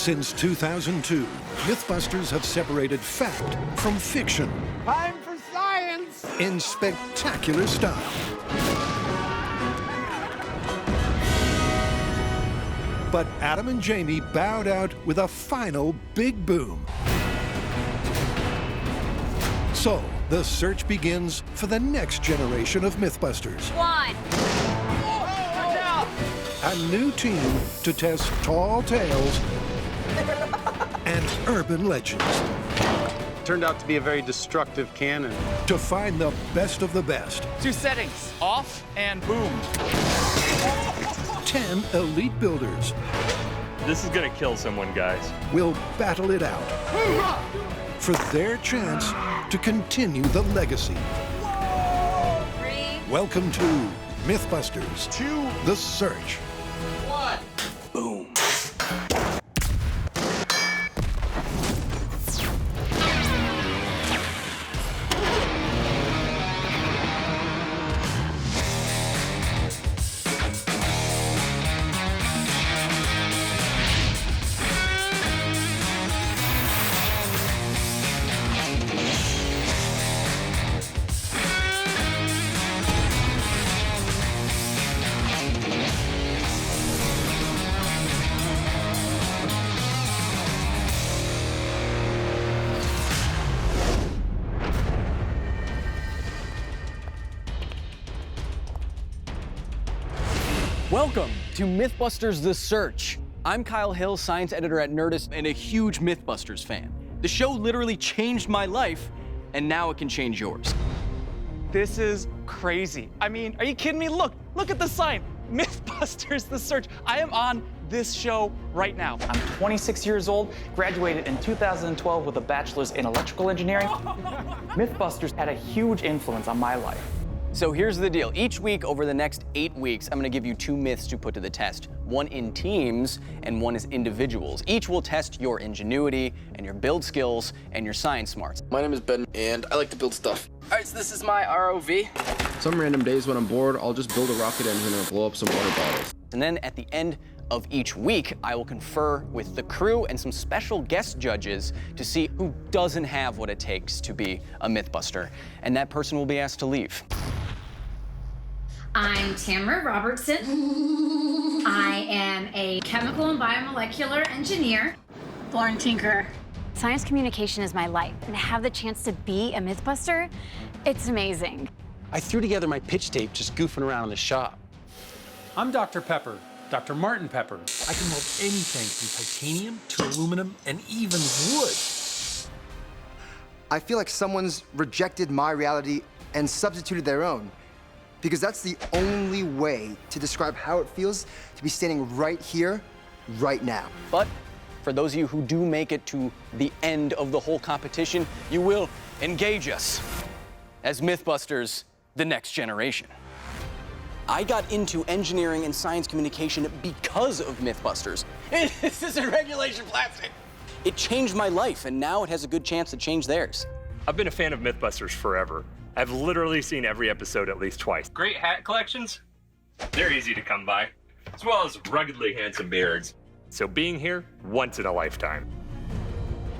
Since 2002, MythBusters have separated fact from fiction. Time for science! In spectacular style. But Adam and Jamie bowed out with a final big boom. So, the search begins for the next generation of MythBusters. One. A new team to test tall tales and urban legends. Turned out to be a very destructive cannon. To find the best of the best. 2 settings, off and boom. 10 elite builders This is gonna kill someone, guys. will battle it out for their chance to continue the legacy. 3. Welcome to MythBusters 2: The Search. 1. Boom. Welcome to MythBusters The Search. I'm Kyle Hill, science editor at Nerdist and a huge MythBusters fan. The show literally changed my life, and now it can change yours. This is crazy. I mean, are you kidding me? Look at the sign. MythBusters The Search. I am on this show right now. I'm 26 years old, graduated in 2012 with a bachelor's in electrical engineering. MythBusters had a huge influence on my life. So here's the deal. Each week over the next 8 weeks, I'm gonna give you 2 myths to put to the test. One in teams and one as individuals. Each will test your ingenuity and your build skills and your science smarts. My name is Ben, and I like to build stuff. All right, so this is my ROV. Some random days when I'm bored, I'll just build a rocket engine or blow up some water bottles. And then at the end of each week, I will confer with the crew and some special guest judges to see who doesn't have what it takes to be a Mythbuster. And that person will be asked to leave. I'm Tamara Robertson. I am a chemical and biomolecular engineer. Lauren Tinker. Science communication is my life, and to have the chance to be a Mythbuster, it's amazing. I threw together my pitch tape just goofing around in the shop. I'm Dr. Pepper, Dr. Martin Pepper. I can mold anything from titanium to aluminum and even wood. I feel like someone's rejected my reality and substituted their own, because that's the only way to describe how it feels to be standing right here, right now. But for those of you who do make it to the end of the whole competition, you will engage us as Mythbusters, the next generation. I got into engineering and science communication because of Mythbusters. This isn't regulation plastic. It changed my life, and now it has a good chance to change theirs. I've been a fan of MythBusters forever. I've literally seen every episode at least twice. Great hat collections, they're easy to come by, as well as ruggedly handsome beards. So being here, once in a lifetime.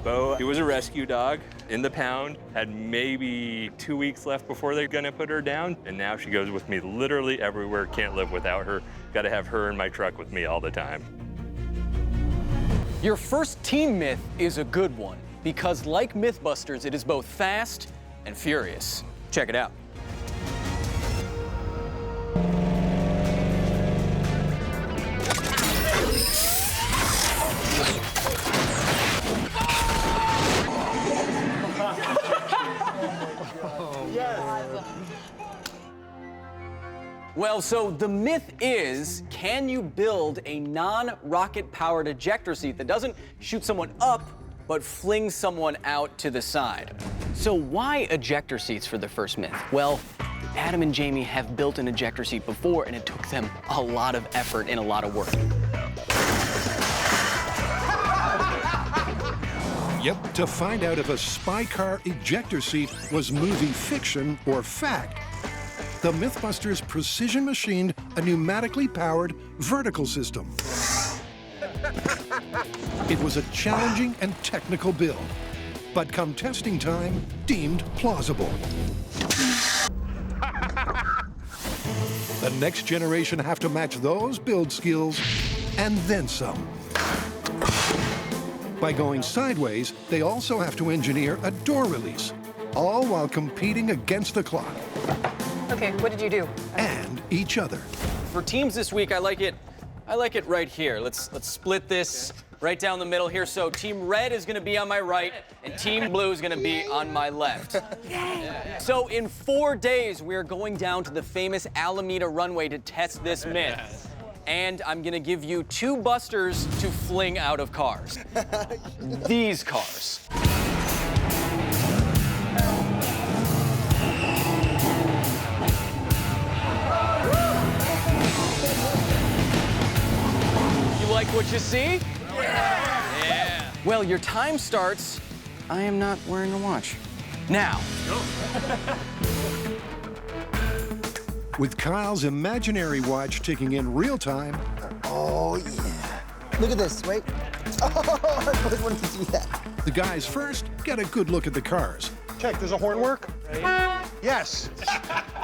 Bo, he was a rescue dog in the pound, had maybe 2 weeks left before they're gonna put her down, and now she goes with me literally everywhere, can't live without her. Gotta have her in my truck with me all the time. Your first team myth is a good one, because like Mythbusters, it is both fast and furious. Check it out. Well, so the myth is, can you build a non-rocket powered ejector seat that doesn't shoot someone up, but flings someone out to the side? So why ejector seats for the first myth? Well, Adam and Jamie have built an ejector seat before, and it took them a lot of effort and a lot of work. Yep, to find out if a spy car ejector seat was movie fiction or fact, the Mythbusters precision machined a pneumatically powered vertical system. It was a challenging and technical build, but come testing time, deemed plausible. The next generation have to match those build skills and then some. By going sideways, they also have to engineer a door release, all while competing against the clock. Okay, what did you do? And each other. For teams this week, I like it right here. Let's split this right down the middle here. So Team Red is gonna be on my right, and Team Blue is gonna be on my left. So in 4 days, we're going down to the famous Alameda Runway to test this myth. And I'm gonna give you 2 busters to fling out of cars. These cars. You like what you see? Yeah. Well, your time starts. I am not wearing a watch. Now. With Kyle's imaginary watch ticking in real time. Oh, yeah. Look at this, wait. Oh, I always wanted to see that. The guys first get a good look at the cars. Check, does a horn work? Yes.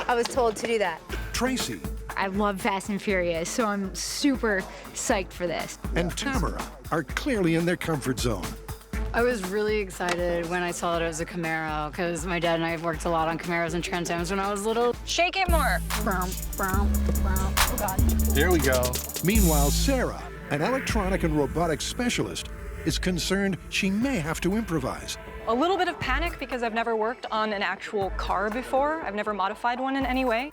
I was told to do that. Tracy. I love Fast and Furious, so I'm super psyched for this. And Tamara are clearly in their comfort zone. I was really excited when I saw that it was a Camaro, because my dad and I have worked a lot on Camaros and Trans Ams when I was little. Shake it more. Oh, God. There we go. Meanwhile, Sarah, an electronic and robotics specialist, is concerned she may have to improvise. A little bit of panic because I've never worked on an actual car before. I've never modified one in any way.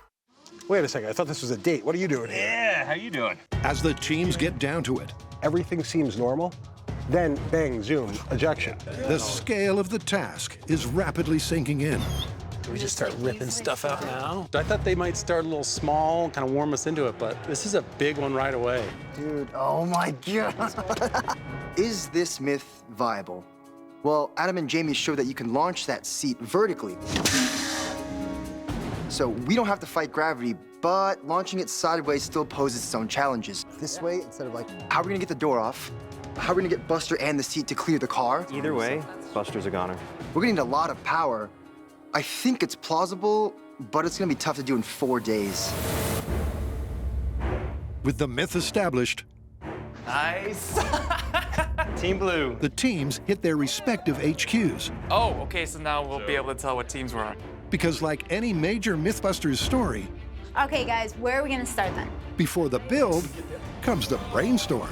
Wait a second, I thought this was a date. What are you doing here? Yeah, how you doing? As the teams get down to it, Everything seems normal. Then, bang, zoom, ejection. the scale of the task is rapidly sinking in. Do we just start ripping stuff out now? I thought they might start a little small, kind of warm us into it, but this is a big one right away. Dude, oh my God. Is this myth viable? Well, Adam and Jamie showed that you can launch that seat vertically. So we don't have to fight gravity, but launching it sideways still poses its own challenges. This way, instead of like, how are we gonna get the door off? How are we gonna get Buster and the seat to clear the car? Either way, Buster's a goner. We're gonna need a lot of power. I think it's plausible, but it's gonna be tough to do in 4 days. With the myth established, Nice. Team Blue. the teams hit their respective HQs. Oh, okay, so now we'll be able to tell what teams we're on. Because like any major Mythbusters story, Okay, guys, where are we gonna start then? before the build comes the brainstorm.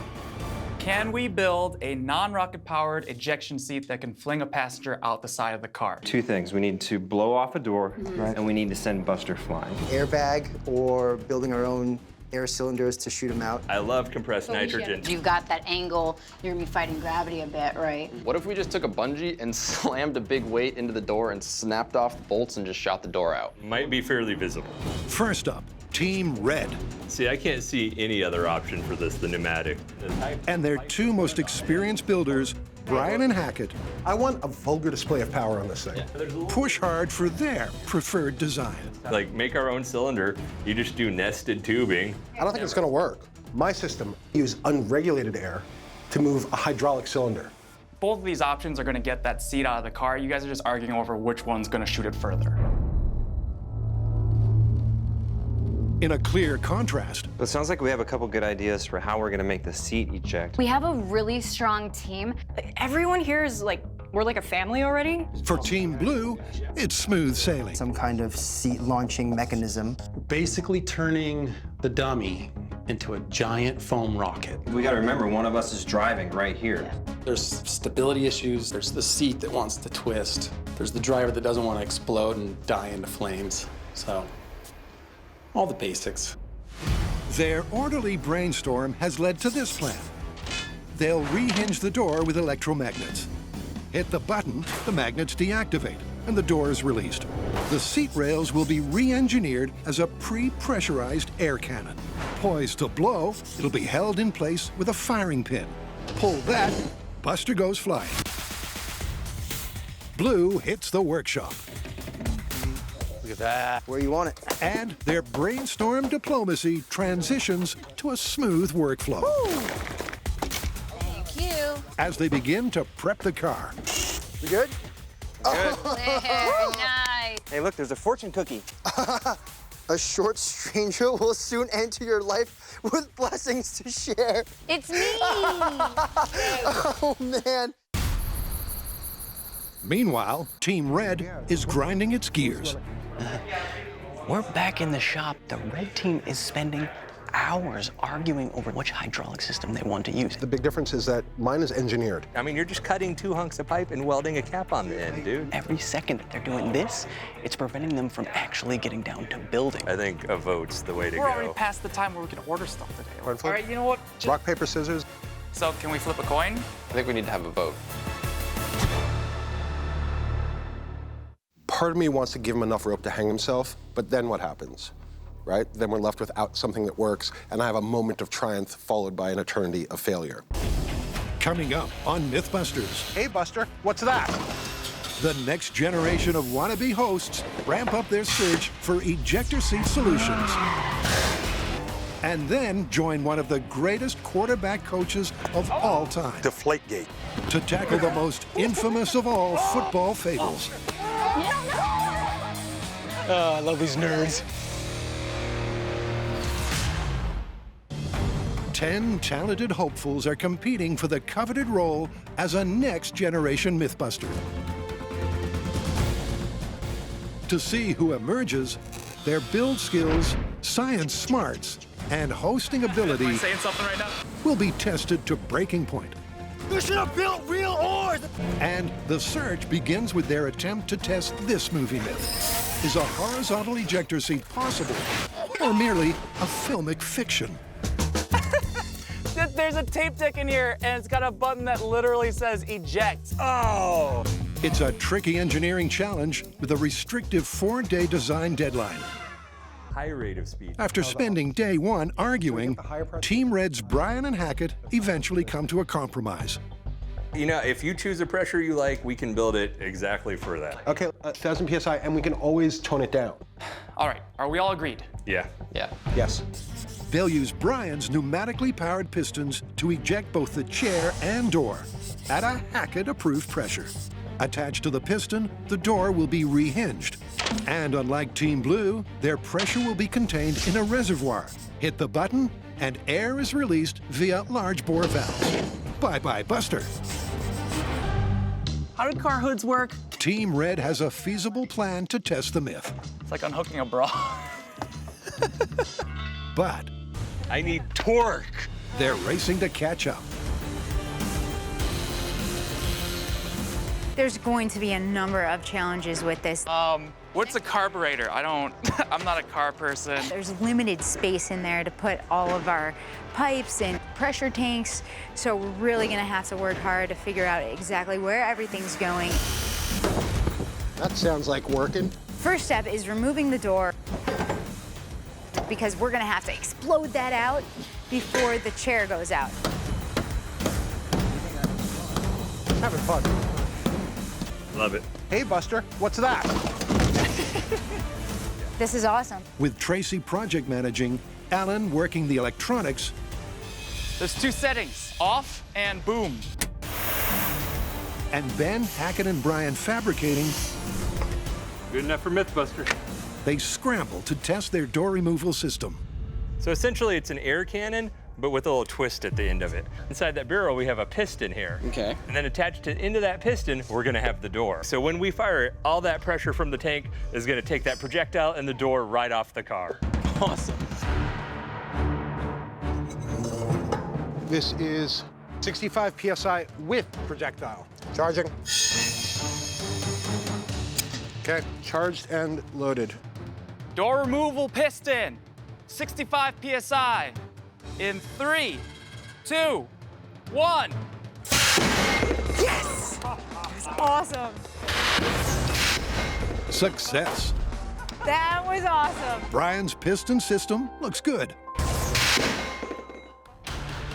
Can we build a non-rocket powered ejection seat that can fling a passenger out the side of the car? 2 things. We need to blow off a door, and we need to send Buster flying. Airbag or building our own air cylinders to shoot them out. I love compressed nitrogen. You've got that angle, you're gonna be fighting gravity a bit, right? What if we just took a bungee and slammed a big weight into the door and snapped off the bolts and just shot the door out? Might be fairly visible. First up, Team Red. See, I can't see any other option for this than pneumatic. And their 2 most experienced builders, Brian and Hackett, I want a vulgar display of power on this thing. push hard for their preferred design. Like, make our own cylinder. You just do nested tubing. I don't think it's gonna work. My system uses unregulated air to move a hydraulic cylinder. Both of these options are gonna get that seat out of the car. You guys are just arguing over which one's gonna shoot it further. In a clear contrast, But it sounds like we have a couple good ideas for how we're gonna make the seat eject. We have a really strong team. Everyone here is like, we're like a family already. for Team Blue, it's smooth sailing. Some kind of seat launching mechanism. Basically turning the dummy into a giant foam rocket. We gotta remember, one of us is driving right here. There's stability issues. There's the seat that wants to twist. There's the driver that doesn't want to explode and die into flames. So, all the basics. Their orderly brainstorm has led to this plan. They'll rehinge the door with electromagnets. Hit the button, the magnets deactivate, and the door is released. The seat rails will be re-engineered as a pre-pressurized air cannon. Poised to blow, it'll be held in place with a firing pin. Pull that, Buster goes flying. Blue hits the workshop. Look at that. Where you want it. And their brainstorm diplomacy transitions to a smooth workflow. Thank you. as they begin to prep the car. We good? Nice. Hey, look, there's a fortune cookie. A short stranger will soon enter your life with blessings to share. It's me. Oh, man. Meanwhile, Team Red is grinding its gears. We're back in the shop. The red team is spending hours arguing over which hydraulic system they want to use. The big difference is that mine is engineered. I mean, you're just cutting 2 hunks of pipe and welding a cap on the end, dude. Every second that they're doing this, it's preventing them from actually getting down to building. I think a vote's the way to We're go. already past the time where we can order stuff today. Coin flip? All right, you know what? Rock, paper, scissors. So can we flip a coin? I think we need to have a vote. Part of me wants to give him enough rope to hang himself, but then what happens? Right? Then we're left without something that works, and I have a moment of triumph followed by an eternity of failure. Coming up on MythBusters, Hey, Buster, what's that? the next generation of wannabe hosts ramp up their search for ejector seat solutions. And then join one of the greatest quarterback coaches of all time Deflategate. to tackle the most infamous of all football fables. I love these nerds. 10 talented hopefuls are competing for the coveted role as a next-generation Mythbuster. To see who emerges, their build skills, science smarts, and hosting ability Am I saying something right now? will be tested to breaking point. You should have built real oars! And the search begins with their attempt to test this movie myth. Is a horizontal ejector seat possible, or merely a filmic fiction? There's a tape deck in here, and it's got a button that literally says eject. Oh! It's a tricky engineering challenge with a restrictive 4-day design deadline. High rate of speed. After spending day one arguing, Team Red's Brian and Hackett eventually come to a compromise. You know, if you choose a pressure you like, we can build it exactly for that. Okay, 1,000 PSI, and we can always tone it down. All right, are we all agreed? Yeah. Yeah. Yes. They'll use Brian's pneumatically powered pistons to eject both the chair and door at a Hackett-approved pressure. Attached to the piston, the door will be rehinged. And unlike Team Blue, their pressure will be contained in a reservoir. Hit the button, and air is released via large bore valves. Bye-bye, Buster. How do car hoods work? Team Red has a feasible plan to test the myth. It's like unhooking a bra. But I need torque. they're racing to catch up. There's going to be a number of challenges with this. What's a carburetor? I'm not a car person. There's limited space in there to put all of our pipes and pressure tanks, so we're really gonna have to work hard to figure out exactly where everything's going. That sounds like working. First step is removing the door, because we're gonna have to explode that out before the chair goes out. Having fun. Love it. Hey, Buster, what's that? This is awesome. With Tracy project managing, Alan working the electronics, There's 2 settings, off and boom. and Ben, Hackett, and Brian fabricating, Good enough for MythBusters. they scramble to test their door removal system. So essentially, it's an air cannon, but with a little twist at the end of it. Inside that barrel, we have a piston here. Okay. And then attached to into that piston, we're gonna have the door. So when we fire it, all that pressure from the tank is gonna take that projectile and the door right off the car. Awesome. This is 65 PSI with projectile. Charging. Okay, charged and loaded. Door removal piston, 65 PSI. In 3, 2, 1. Yes! Awesome. Success. That was awesome. Brian's piston system looks good.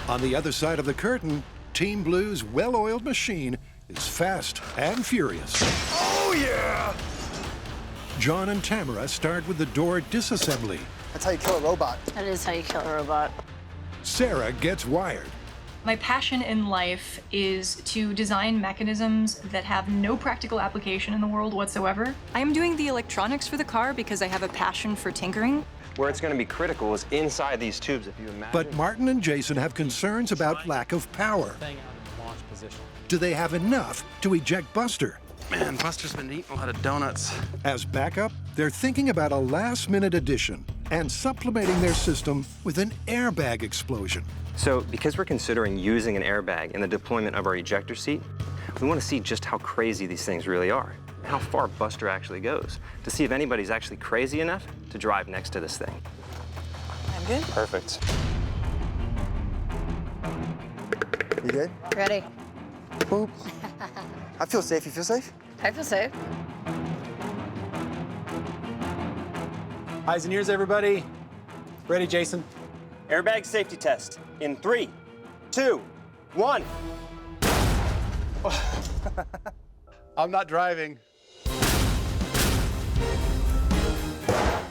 On the other side of the curtain, Team Blue's well-oiled machine is fast and furious. Oh, yeah! John and Tamara start with the door disassembly. That's how you kill a robot. That is how you kill a robot. Sarah gets wired. My passion in life is to design mechanisms that have no practical application in the world whatsoever. I am doing the electronics for the car because I have a passion for tinkering. Where it's going to be critical is inside these tubes, if you imagine. But Martin and Jason have concerns about lack of power. Do they have enough to eject Buster? Man, Buster's been eating a lot of donuts. As backup, they're thinking about a last-minute addition and supplementing their system with an airbag explosion. So, because we're considering using an airbag in the deployment of our ejector seat, we want to see just how crazy these things really are, and how far Buster actually goes, to see if anybody's actually crazy enough to drive next to this thing. I'm good. Perfect. You good? Ready. Boop. I feel safe. You feel safe? I feel safe. Eyes and ears, everybody. Ready, Jason? Airbag safety test in 3, 2, 1. I'm not driving.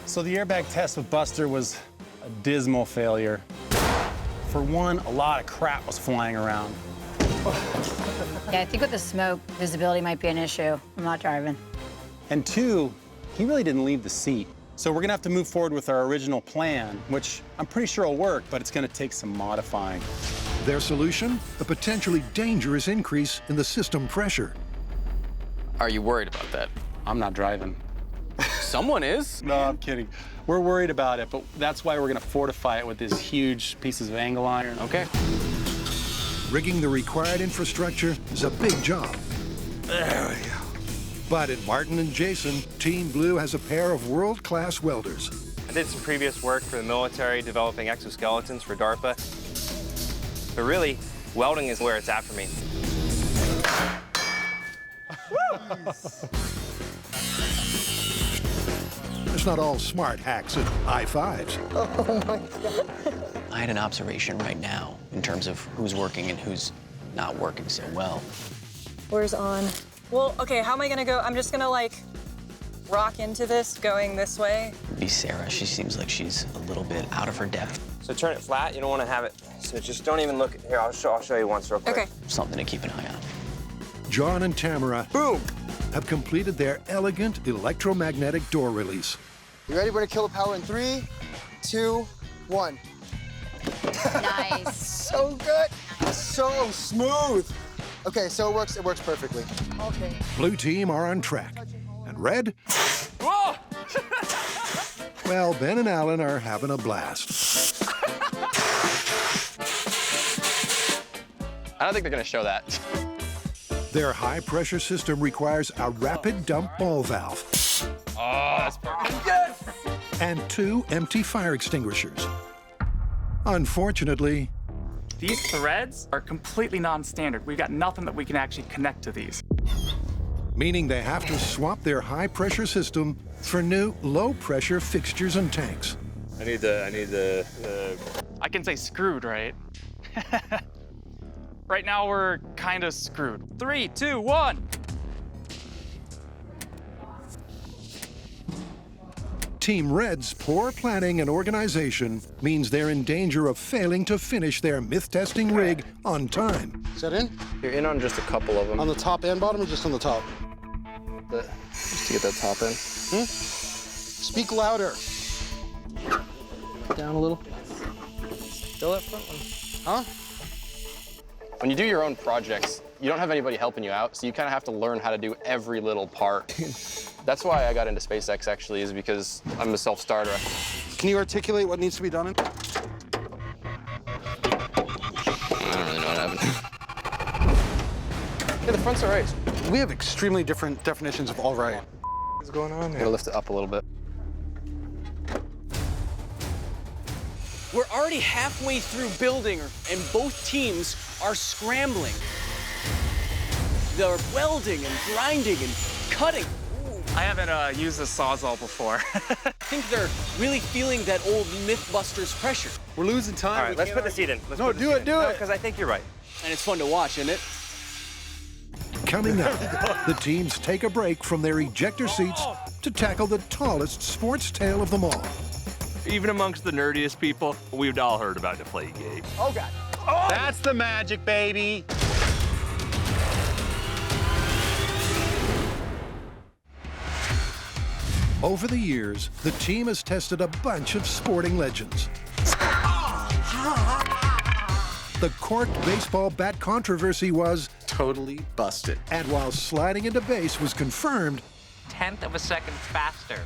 So the airbag test with Buster was a dismal failure. For one, a lot of crap was flying around. Yeah, I think with the smoke, visibility might be an issue. I'm not driving. And two, he really didn't leave the seat. So we're gonna have to move forward with our original plan, which I'm pretty sure will work, but it's gonna take some modifying. Their solution? A potentially dangerous increase in the system pressure. Are you worried about that? I'm not driving. Someone is. No, I'm kidding. We're worried about it, but that's why we're gonna fortify it with these huge pieces of angle iron. Okay. Rigging the required infrastructure is a big job. There we go. But at Martin and Jason, Team Blue has a pair of world-class welders. I did some previous work for the military, developing exoskeletons for DARPA. But really, welding is where it's at for me. It's not all smart hacks and high fives. Oh my God. I had an observation right now in terms of who's working and who's not working so well. Where's on? Well, okay, how am I gonna go? I'm just gonna like rock into this going this way. It'd be Sarah. She seems like she's a little bit out of her depth. So turn it flat. You don't want to have it. So just don't even look. Here, I'll show you once real quick. Okay. Something to keep an eye on. John and Tamara, Boom. have completed their elegant electromagnetic door release. You ready? We're gonna kill the power in 3, 2, 1. Nice. So good. So smooth. Okay, so it works perfectly. Okay. Blue team are on track. And red? Well, Ben and Alan are having a blast. I don't think they're gonna show that. Their high-pressure system requires a rapid dump ball valve. Oh, that's perfect. Yes! And 2 empty fire extinguishers. Unfortunately, These threads are completely non-standard. We've got nothing that we can actually connect to these. meaning they have to swap their high-pressure system for new low-pressure fixtures and tanks. I need the. I can say screwed, right? Right now, we're kind of screwed. 3, 2, 1. Team Red's poor planning and organization means they're in danger of failing to finish their myth-testing rig on time. Is that in? You're in on just a couple of them. On the top and bottom, or just on the top? Just to get that top in. Speak louder. Down a little. Still that front one. Huh? When you do your own projects, you don't have anybody helping you out, so you kind of have to learn how to do every little part. That's why I got into SpaceX, actually, is because I'm a self-starter. Can you articulate what needs to be done? I don't really know what happened. Yeah, the front's all right. We have extremely different definitions of all right. What's going on I'm there? gonna lift it up a little bit. We're already halfway through building, and both teams are scrambling. They're welding and grinding and cutting. I haven't used a Sawzall before. I think they're really feeling that old MythBusters pressure. We're losing time. All right, let's put the seat in. No, do it, do it. Because I think you're right. And it's fun to watch, isn't it? Coming up, the teams take a break from their ejector seats to tackle the tallest sports tale of them all. Even amongst the nerdiest people, we've all heard about Deflategate. Oh, God. That's the magic, baby. Over the years, the team has tested a bunch of sporting legends. The corked baseball bat controversy was totally busted. And while sliding into base was confirmed, 1/10 of a second faster.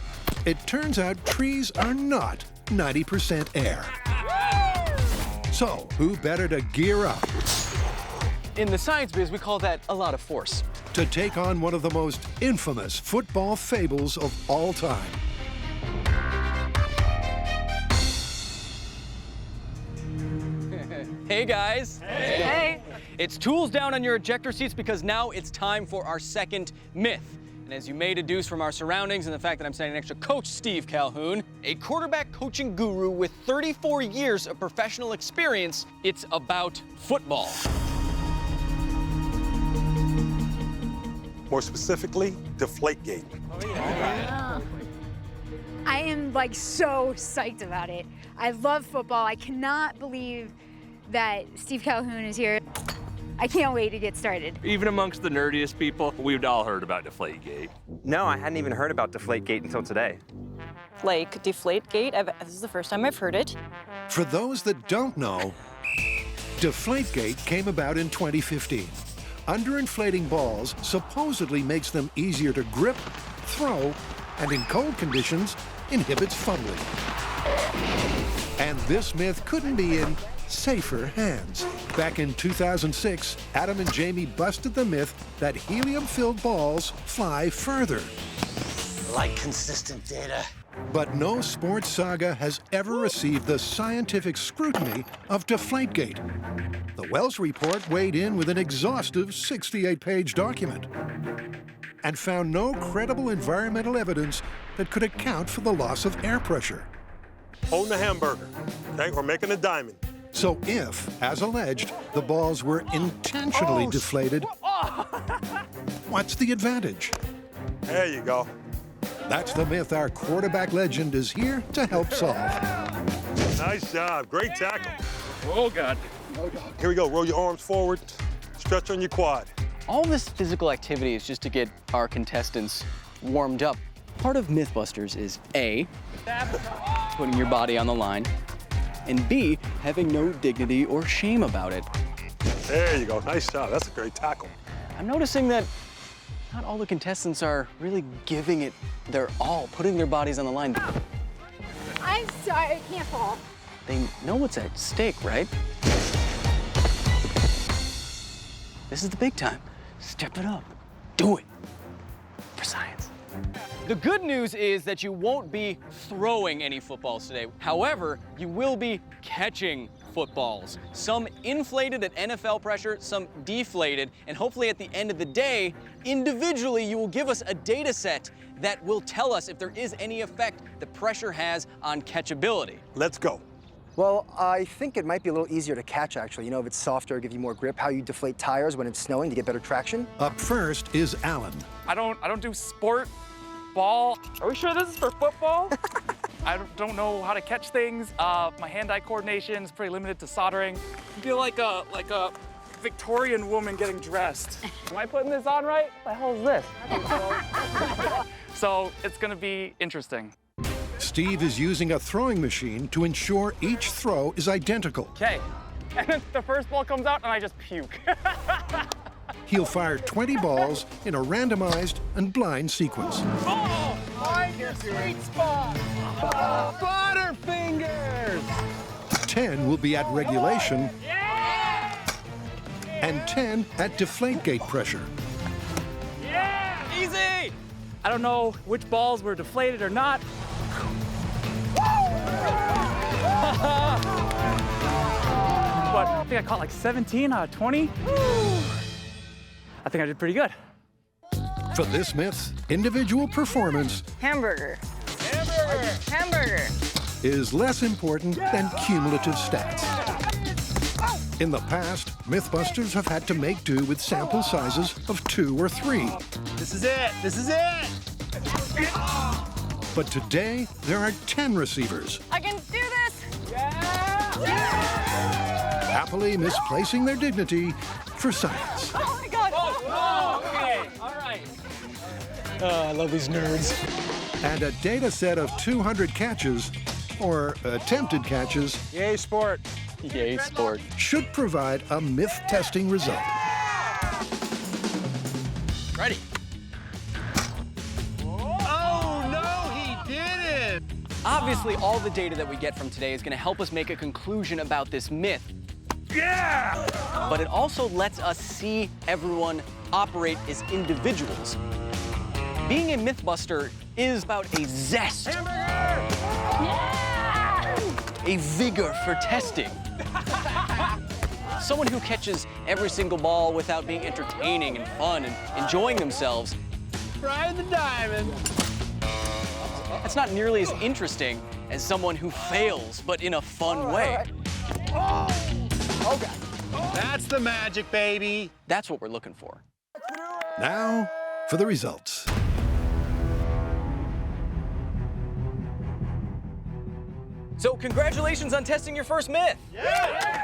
It turns out trees are not 90% air. So, who better to gear up? In the science biz, we call that a lot of force. To take on one of the most infamous football fables of all time. Hey guys. Hey. It's tools down on your ejector seats because now it's time for our second myth. And as you may deduce from our surroundings and the fact that I'm standing next to Coach Steve Calhoun, a quarterback coaching guru with 34 years of professional experience, it's about football. More specifically, Deflategate. I am like so psyched about it. I love football. I cannot believe that Steve Calhoun is here. I can't wait to get started. Even amongst the nerdiest people, we've all heard about Deflategate. No, I hadn't even heard about Deflategate until today. Like Deflategate, this is the first time I've heard it. For those that don't know, Deflategate came about in 2015. Underinflating balls supposedly makes them easier to grip, throw, and in cold conditions, inhibits fumbling. And this myth couldn't be in safer hands. Back in 2006, Adam and Jamie busted the myth that helium-filled balls fly further. Like consistent data. But no sports saga has ever received the scientific scrutiny of Deflategate. The Wells Report weighed in with an exhaustive 68-page document and found no credible environmental evidence that could account for the loss of air pressure. Holding a hamburger, okay? Or making a diamond. So if, as alleged, the balls were intentionally deflated, what's the advantage? There you go. That's the myth our quarterback legend is here to help solve. Nice job, great tackle. Oh, God. Here we go, roll your arms forward, stretch on your quad. All this physical activity is just to get our contestants warmed up. Part of MythBusters is A, putting your body on the line, and B, having no dignity or shame about it. There you go, nice job, that's a great tackle. I'm noticing that not all the contestants are really giving it their all, putting their bodies on the line. I'm sorry, I can't fall. They know what's at stake, right? This is the big time. Step it up. Do it. For science. The good news is that you won't be throwing any footballs today. However, you will be catching footballs. Some inflated at NFL pressure, some deflated, and hopefully at the end of the day, individually you will give us a data set that will tell us if there is any effect the pressure has on catchability. Let's go. Well, I think it might be a little easier to catch, actually. You know, if it's softer, give you more grip, how you deflate tires when it's snowing to get better traction. Up first is Alan. I don't do sport, ball. Are we sure this is for football? I don't know how to catch things. My hand-eye coordination is pretty limited to soldering. I feel like a Victorian woman getting dressed. Am I putting this on right? What the hell is this? So it's gonna be interesting. Steve is using a throwing machine to ensure each throw is identical. Okay, and then the first ball comes out and I just puke. He'll fire 20 balls in a randomized and blind sequence. Oh, find your sweet spot. Butterfingers. 10 will be at regulation, and 10 at Deflategate pressure. Yeah, easy. I don't know which balls were deflated or not. But I think I caught like 17 out of 20. I think I did pretty good. For this myth, individual performance Hamburger. Hamburger. is less important than cumulative stats. In the past, MythBusters have had to make do with sample sizes of 2 or 3. This is it. This is it. But today, there are 10 receivers. I can do this. happily misplacing their dignity for science. Oh my God! Oh, okay, all right. Oh, I love these nerds. And a data set of 200 catches, or attempted catches, Yay, sport. Yay, sport. should provide a myth testing result. Ready. Oh, no, he didn't! Obviously, all the data that we get from today is going to help us make a conclusion about this myth. Yeah! But it also lets us see everyone operate as individuals. Being a Mythbuster is about a zest, a vigor for testing. Someone who catches every single ball without being entertaining and fun and enjoying themselves. Brian the Diamond. That's not nearly as interesting as someone who fails, but in a fun way. Okay. That's the magic, baby. That's what we're looking for. Now for the results. So congratulations on testing your first myth. Yeah.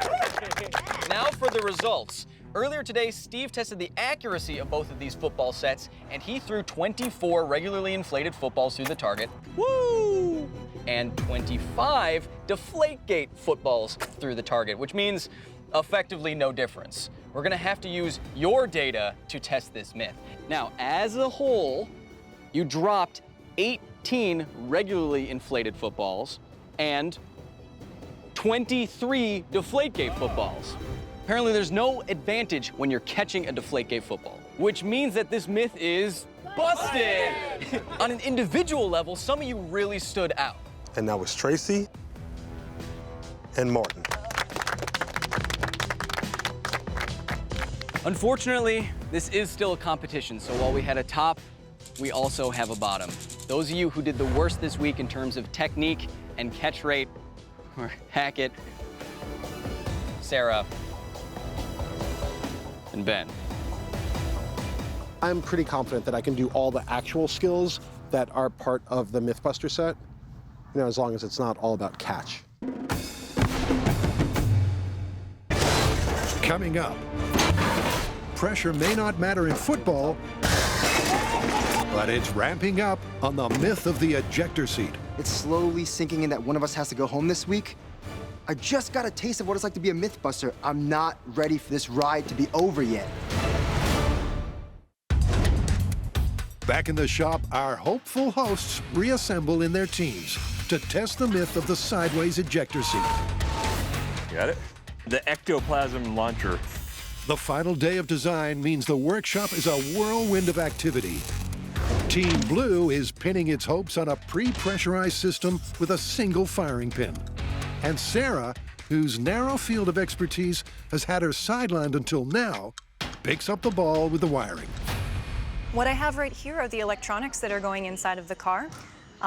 Now for the results. Earlier today, Steve tested the accuracy of both of these football sets, and he threw 24 regularly inflated footballs through the target. Woo! And 25 Deflategate footballs through the target, which means effectively no difference. We're gonna have to use your data to test this myth. Now, as a whole, you dropped 18 regularly inflated footballs and 23 Deflategate footballs. Apparently there's no advantage when you're catching a Deflategate football, which means that this myth is busted. On an individual level, some of you really stood out. And that was Tracy and Martin. Unfortunately, this is still a competition, so while we had a top, we also have a bottom. Those of you who did the worst this week in terms of technique and catch rate, or Hackett, Sarah, and Ben. I'm pretty confident that I can do all the actual skills that are part of the Mythbuster set, you know, as long as it's not all about catch. Coming up, pressure may not matter in football, but it's ramping up on the myth of the ejector seat. It's slowly sinking in that one of us has to go home this week. I just got a taste of what it's like to be a Mythbuster. I'm not ready for this ride to be over yet. Back in the shop, our hopeful hosts reassemble in their teams to test the myth of the sideways ejector seat. Got it? The ectoplasm launcher. The final day of design means the workshop is a whirlwind of activity. Team Blue is pinning its hopes on a pre-pressurized system with a single firing pin. And Sarah, whose narrow field of expertise has had her sidelined until now, picks up the ball with the wiring. What I have right here are the electronics that are going inside of the car.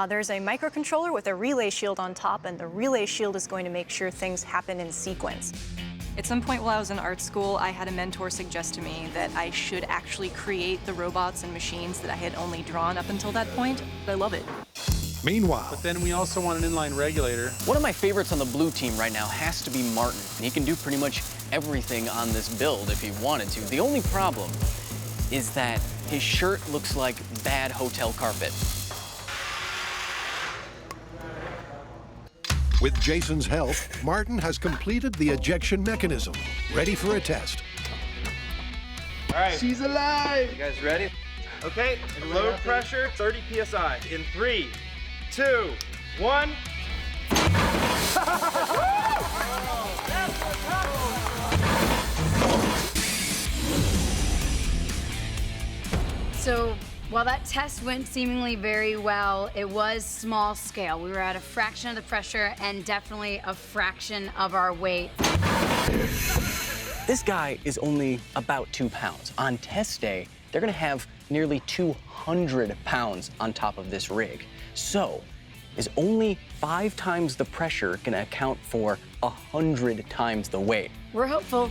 There's a microcontroller with a relay shield on top, and the relay shield is going to make sure things happen in sequence. At some point while I was in art school, I had a mentor suggest to me that I should actually create the robots and machines that I had only drawn up until that point. I love it. Meanwhile, But then we also want an inline regulator. One of my favorites on the blue team right now has to be Martin. He can do pretty much everything on this build if he wanted to. The only problem is that his shirt looks like bad hotel carpet. with Jason's help, Martin has completed the ejection mechanism, ready for a test. All right. She's alive! You guys ready? Okay, low pressure, 30 PSI. In 3, 2, 1. So while that test went seemingly very well, it was small scale. We were at a fraction of the pressure and definitely a fraction of our weight. This guy is only about 2 pounds. On test day, they're gonna have nearly 200 pounds on top of this rig. So, is only 5 times the pressure gonna account for 100 times the weight? We're hopeful.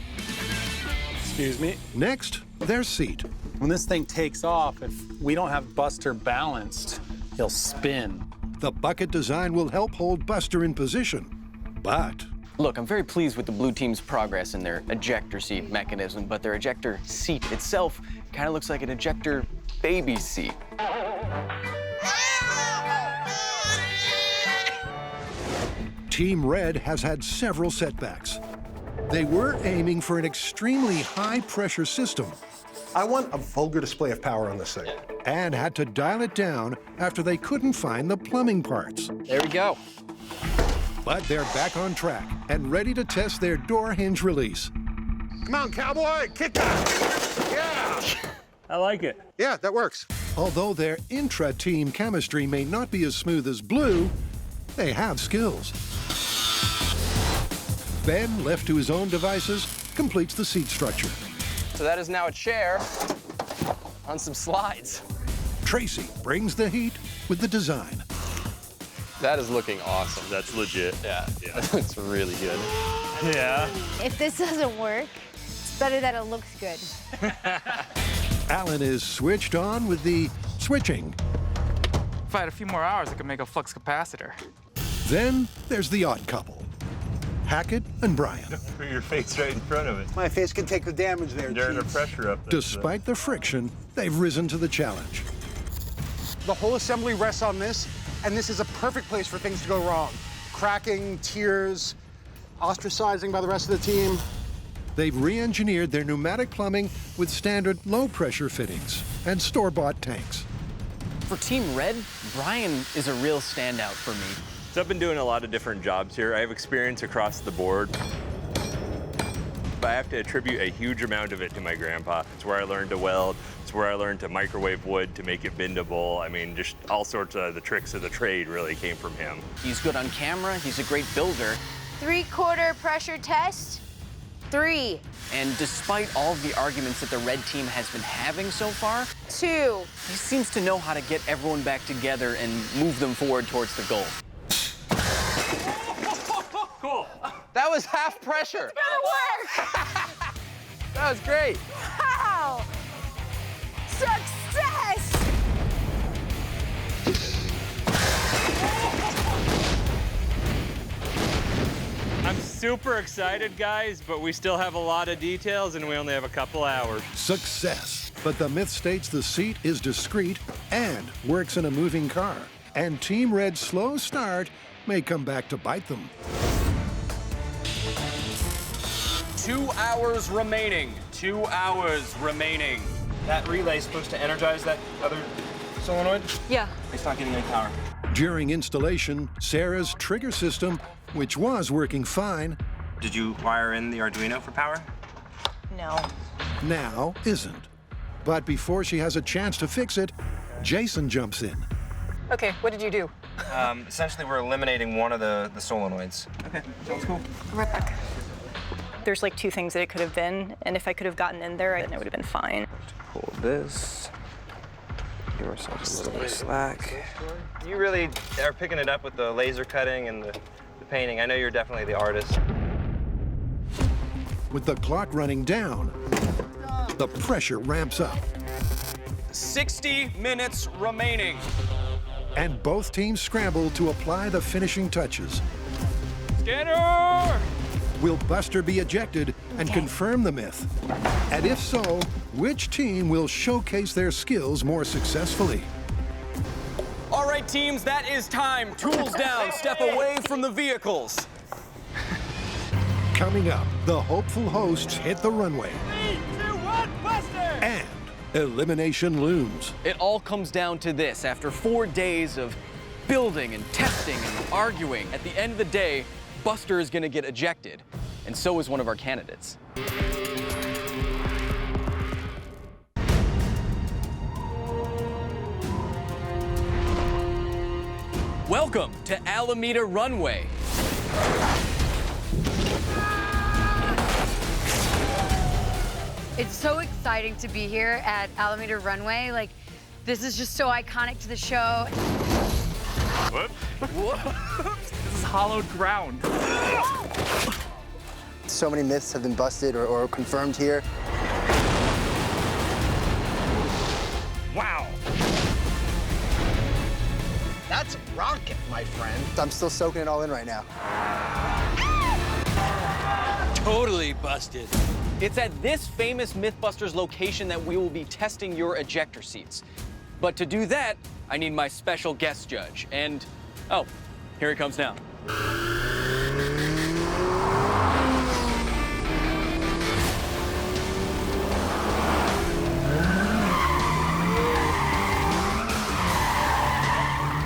Excuse me? Next, their seat. When this thing takes off, if we don't have Buster balanced, he'll spin. The bucket design will help hold Buster in position, but Look, I'm very pleased with the blue team's progress in their ejector seat mechanism, but their ejector seat itself kind of looks like an ejector baby seat. Team Red has had several setbacks. They were aiming for an extremely high-pressure system. I want a vulgar display of power on this thing. And had to dial it down after they couldn't find the plumbing parts. There we go. But they're back on track and ready to test their door hinge release. Come on, cowboy, kick that! Yeah! I like it. Yeah, that works. Although their intra-team chemistry may not be as smooth as Blue, they have skills. Ben, left to his own devices, completes the seat structure. So that is now a chair on some slides. Tracy brings the heat with the design. That is looking awesome. That's legit. Yeah, that looks really good. Yeah. If this doesn't work, it's better that it looks good. Alan is switched on with the switching. If I had a few more hours, I could make a flux capacitor. Then there's the odd couple, Hackett and Brian. Put your face right in front of it. My face can take the damage there, During the Chief. pressure up there. Despite the friction, they've risen to the challenge. The whole assembly rests on this, and this is a perfect place for things to go wrong. Cracking, tears, ostracizing by the rest of the team. They've re-engineered their pneumatic plumbing with standard low-pressure fittings and store-bought tanks. For Team Red, Brian is a real standout for me. So I've been doing a lot of different jobs here. I have experience across the board. But I have to attribute a huge amount of it to my grandpa. It's where I learned to weld. It's where I learned to microwave wood to make it bendable. I mean, just all sorts of the tricks of the trade really came from him. He's good on camera. He's a great builder. 3/4 pressure test. 3. And despite all of the arguments that the red team has been having so far, 2. he seems to know how to get everyone back together and move them forward towards the goal. Cool. That was half pressure. It's gonna work! That was great. Wow! Success! I'm super excited, guys, but we still have a lot of details and we only have a couple hours. Success. But the myth states the seat is discreet and works in a moving car. And Team Red's slow start may come back to bite them. 2 hours remaining. 2 hours remaining. That relay is supposed to energize that other solenoid? Yeah. It's not getting any power. During installation, Sarah's trigger system, which was working fine, Did you wire in the Arduino for power? No. now isn't. But before she has a chance to fix it, Jason jumps in. Okay, what did you do? Essentially, we're eliminating one of the solenoids. Okay, sounds cool. Right back. There's like 2 things that it could have been, and if I could have gotten in there, then it would have been fine. Pull this. Give ourselves a little bit of slack. You really are picking it up with the laser cutting and the painting. I know you're definitely the artist. With the clock running down, the pressure ramps up. 60 minutes remaining. And both teams scramble to apply the finishing touches. Scanner! Will Buster be ejected and confirm the myth? And if so, which team will showcase their skills more successfully? All right, teams, that is time. Tools down, step away from the vehicles. Coming up, the hopeful hosts hit the runway. 3, 2, 1, Buster! And elimination looms. It all comes down to this. After 4 days of building and testing and arguing, at the end of the day, Buster is gonna get ejected, and so is one of our candidates. Welcome to Alameda Runway. It's so exciting to be here at Alameda Runway. Like, this is just so iconic to the show. This is hollowed ground. So many myths have been busted or confirmed here. Wow. That's a rocket, my friend. I'm still soaking it all in right now. totally busted. It's at this famous MythBusters location that we will be testing your ejector seats. But to do that, I need my special guest judge. And, oh, here he comes now.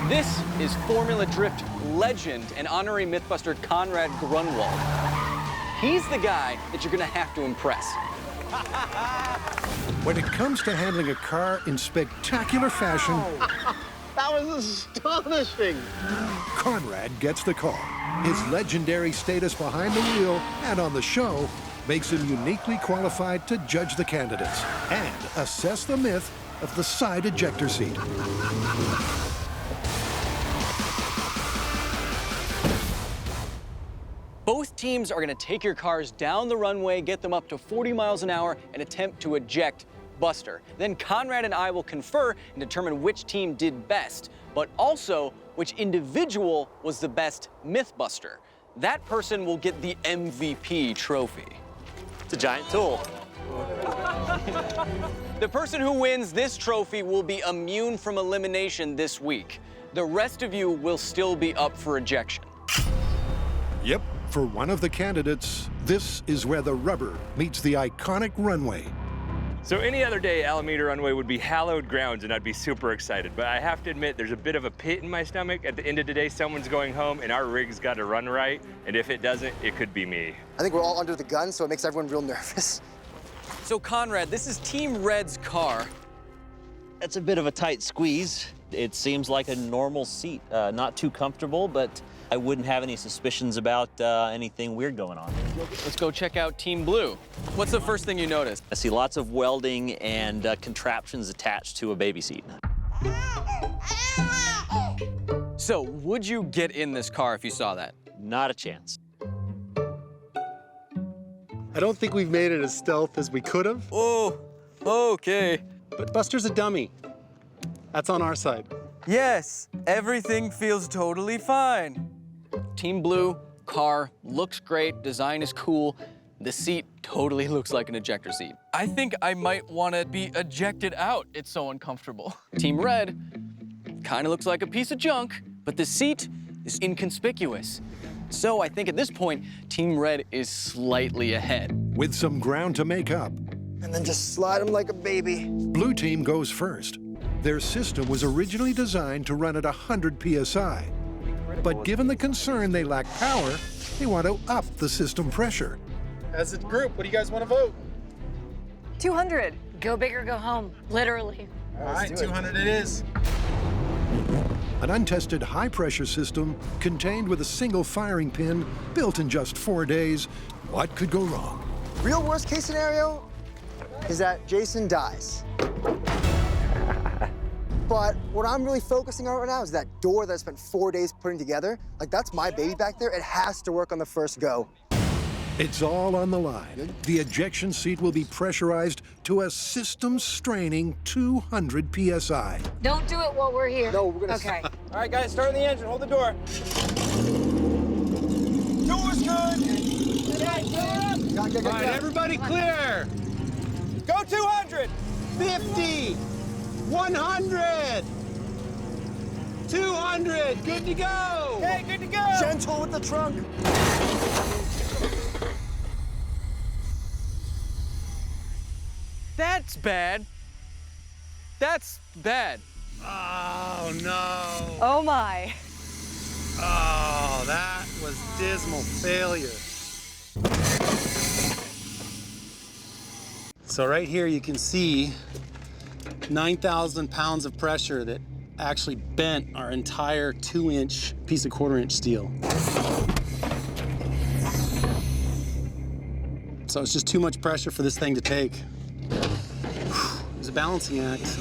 This is Formula Drift legend and honorary MythBuster Conrad Grunwald. He's the guy that you're gonna have to impress. When it comes to handling a car in spectacular fashion, That was astonishing. Conrad gets the call. His legendary status behind the wheel and on the show makes him uniquely qualified to judge the candidates and assess the myth of the side ejector seat. Both teams are gonna take your cars down the runway, get them up to 40 miles an hour, and attempt to eject Buster. Then Conrad and I will confer and determine which team did best, but also which individual was the best MythBuster. That person will get the MVP trophy. It's a giant tool. The person who wins this trophy will be immune from elimination this week. The rest of you will still be up for ejection. Yep, for one of the candidates, this is where the rubber meets the iconic runway. So any other day, Alameda Runway would be hallowed grounds and I'd be super excited. But I have to admit, there's a bit of a pit in my stomach. At the end of the day, someone's going home and our rig's got to run right. And if it doesn't, it could be me. I think we're all under the gun, so it makes everyone real nervous. So Conrad, this is Team Red's car. It's a bit of a tight squeeze. It seems like a normal seat. Not too comfortable, but I wouldn't have any suspicions about anything weird going on. Let's go check out Team Blue. What's the first thing you noticed? I see lots of welding and contraptions attached to a baby seat. So, would you get in this car if you saw that? Not a chance. I don't think we've made it as stealth as we could have. Oh, okay. But Buster's a dummy. That's on our side. Yes, everything feels totally fine. Team Blue, car looks great, design is cool. The seat totally looks like an ejector seat. I think I might want to be ejected out. It's so uncomfortable. Team Red kind of looks like a piece of junk, but the seat is inconspicuous. So I think at this point, Team Red is slightly ahead. With some ground to make up, And then just slide them like a baby. Blue team goes first. Their system was originally designed to run at 100 PSI. But given the concern they lack power, they want to up the system pressure. As a group, what do you guys want to vote? 200. Go big or go home, literally. All right, 200 it is. An untested high-pressure system contained with a single firing pin built in just 4 days. What could go wrong? Real worst case scenario is that Jason dies. But what I'm really focusing on right now is that door that I spent 4 days putting together. Like, that's my baby back there. It has to work on the first go. It's all on the line. The ejection seat will be pressurized to a system-straining 200 PSI. Don't do it while we're here. No, we're gonna... Okay. All right, guys, start the engine. Hold the door. Door's good. All right, everybody clear. Go 200. 50, 100, 200, good to go. Okay, good to go. Gentle with the trunk. That's bad. That's bad. Oh, no. Oh, my. Oh, that was dismal failure. So right here you can see 9,000 pounds of pressure that actually bent our entire 2-inch piece of 1/4-inch steel. So it's just too much pressure for this thing to take. It was a balancing act,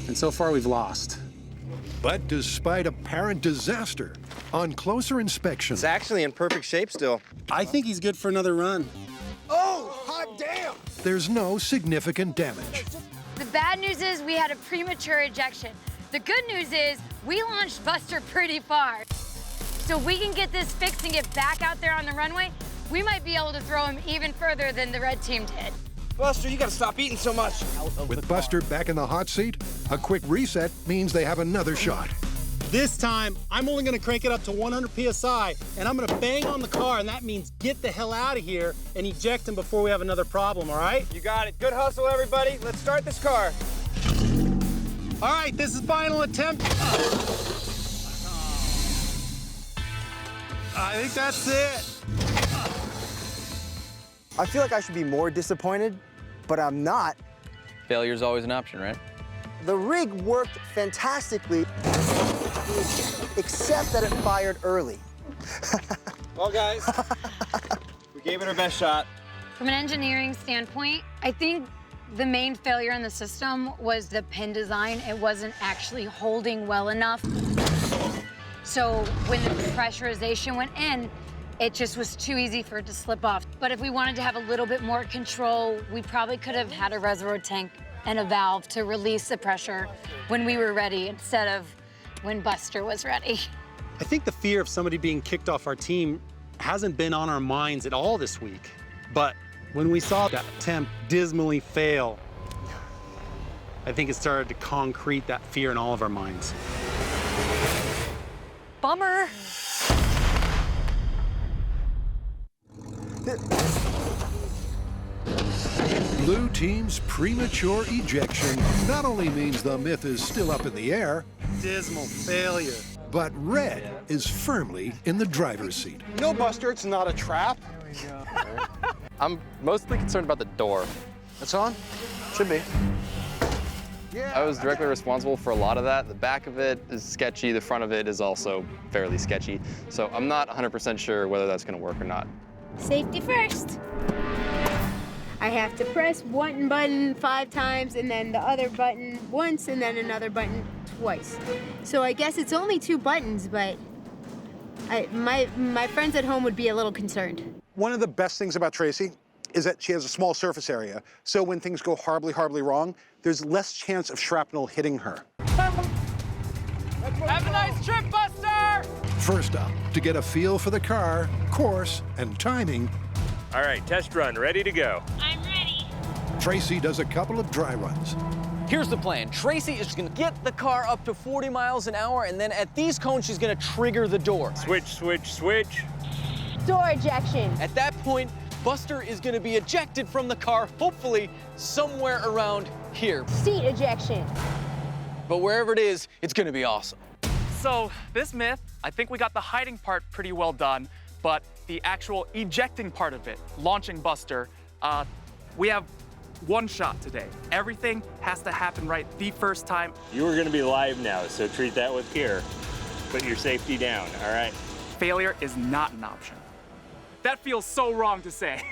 and so far we've lost. But despite apparent disaster, on closer inspection... It's actually in perfect shape still. I think he's good for another run. Oh, hot damn! There's no significant damage. The bad news is we had a premature ejection. The good news is we launched Buster pretty far. So if we can get this fixed and get back out there on the runway, we might be able to throw him even further than the red team did. Buster, you gotta stop eating so much. With Buster back in the hot seat, a quick reset means they have another shot. This time, I'm only gonna crank it up to 100 PSI, and I'm gonna bang on the car, and that means get the hell out of here and eject him before we have another problem, all right? You got it. Good hustle, everybody. Let's start this car. All right, this is final attempt. I think that's it. I feel like I should be more disappointed, but I'm not. Failure's always an option, right? The rig worked fantastically, except that it fired early. Well, guys, we gave it our best shot. From an engineering standpoint, I think the main failure in the system was the pin design. It wasn't actually holding well enough. So when the pressurization went in, it just was too easy for it to slip off. But if we wanted to have a little bit more control, we probably could have had a reservoir tank and a valve to release the pressure when we were ready instead of when Buster was ready. I think the fear of somebody being kicked off our team hasn't been on our minds at all this week. But when we saw that attempt dismally fail, I think it started to concrete that fear in all of our minds. Bummer. Blue team's premature ejection not only means the myth is still up in the air, dismal failure, but red is firmly in the driver's seat. No, Buster, it's not a trap. I'm mostly concerned about the door. It's on? Should be. I was directly responsible for a lot of that. The back of it is sketchy. The front of it is also fairly sketchy. So I'm not 100% sure whether that's going to work or not. Safety first. I have to press one button 5 times and then the other button once and then another button twice. So I guess it's only 2 buttons, but my friends at home would be a little concerned. One of the best things about Tracy is that she has a small surface area. So when things go horribly, horribly wrong, there's less chance of shrapnel hitting her. Have a nice trip, Buster! First up, to get a feel for the car, course, and timing, All right, test run, ready to go. I'm ready. Tracy does a couple of dry runs. Here's the plan. Tracy is gonna get the car up to 40 miles an hour, and then at these cones, she's gonna trigger the door. Switch, switch, switch. Door ejection. At that point, Buster is gonna be ejected from the car, hopefully somewhere around here. Seat ejection. But wherever it is, it's gonna be awesome. So this myth, I think we got the hiding part pretty well done, but the actual ejecting part of it, launching Buster, we have one shot today. Everything has to happen right the first time. You are gonna be live now, so treat that with care. Put your safety down, all right? Failure is not an option. That feels so wrong to say.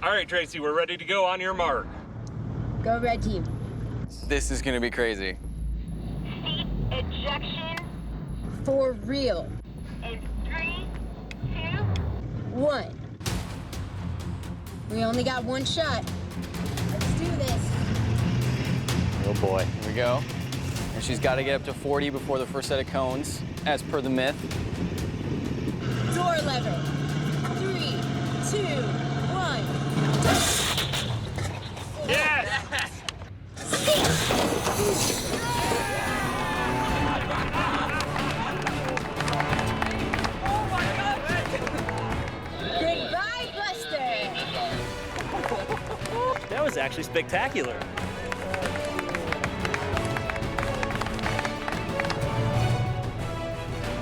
All right, Tracy, we're ready to go. On your mark. Go red team. This is gonna be crazy. Seat ejection. For real. In 3, 2, 1. We only got one shot. Let's do this. Oh boy. Here we go. And she's gotta get up to 40 before the first set of cones, as per the myth. Door lever. 3, 2, 1. Yes! Goodbye, Buster. That was actually spectacular.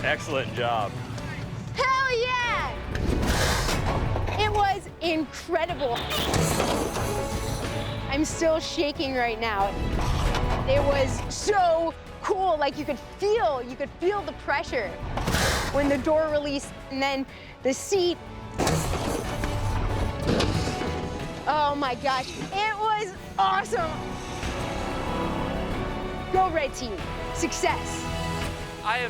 Excellent job. Hell yeah! It was incredible. I'm still shaking right now. It was so cool. Like you could feel the pressure when the door released and then the seat. Oh my gosh, it was awesome. Go red team, success. I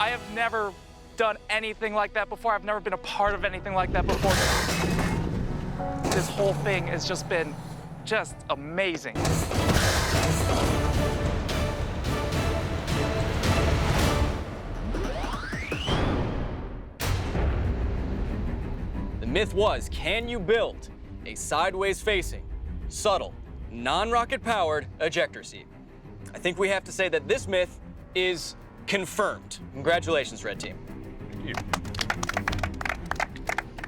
have never done anything like that before. I've never been a part of anything like that before. This whole thing has just been myth was, can you build a sideways-facing, subtle, non-rocket-powered ejector seat? I think we have to say that this myth is confirmed. Congratulations, Red Team.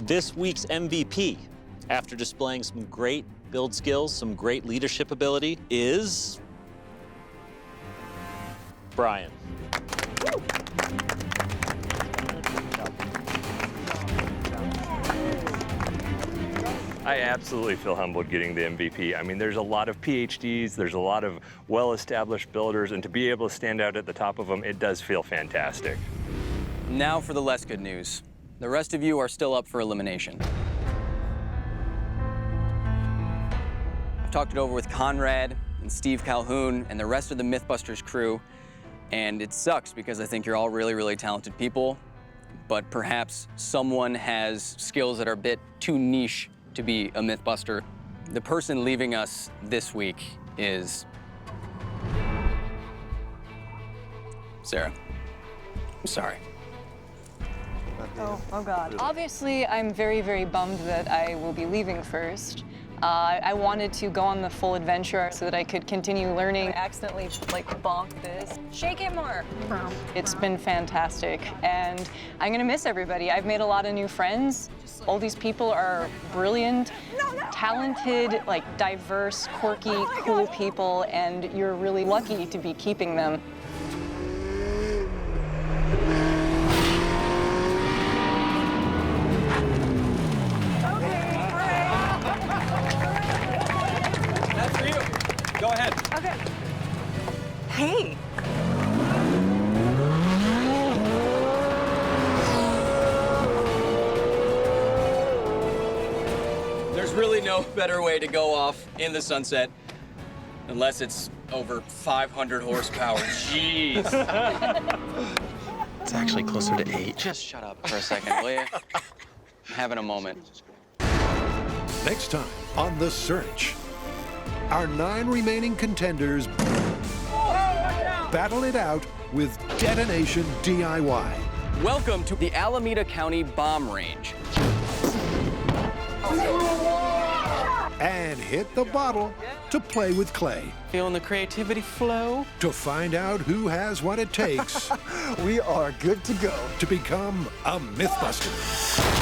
This week's MVP, after displaying some great build skills, some great leadership ability, is Brian. I absolutely feel humbled getting the MVP. I mean, there's a lot of PhDs, there's a lot of well-established builders, and to be able to stand out at the top of them, it does feel fantastic. Now for the less good news. The rest of you are still up for elimination. I've talked it over with Conrad and Steve Calhoun and the rest of the MythBusters crew, and it sucks because I think you're all really, really talented people, but perhaps someone has skills that are a bit too niche to be a MythBuster. The person leaving us this week is Sarah. I'm sorry. Oh God. Obviously, I'm very, very bummed that I will be leaving first. I wanted to go on the full adventure so that I could continue learning. I accidentally, like, bonked this. Shake it more. It's been fantastic, and I'm gonna miss everybody. I've made a lot of new friends. All these people are brilliant, talented, like, diverse, quirky, cool people, and you're really lucky to be keeping them. Go ahead. Okay. Hey. There's really no better way to go off in the sunset unless it's over 500 horsepower. Jeez. It's actually closer to 8. Just shut up for a second, will you? I'm having a moment. Next time on The Search, our 9 remaining contenders battle it out with Detonation DIY. Welcome to the Alameda County Bomb Range. And hit the bottle to play with clay. Feeling the creativity flow? To find out who has what it takes. We are good to go. To become a MythBuster.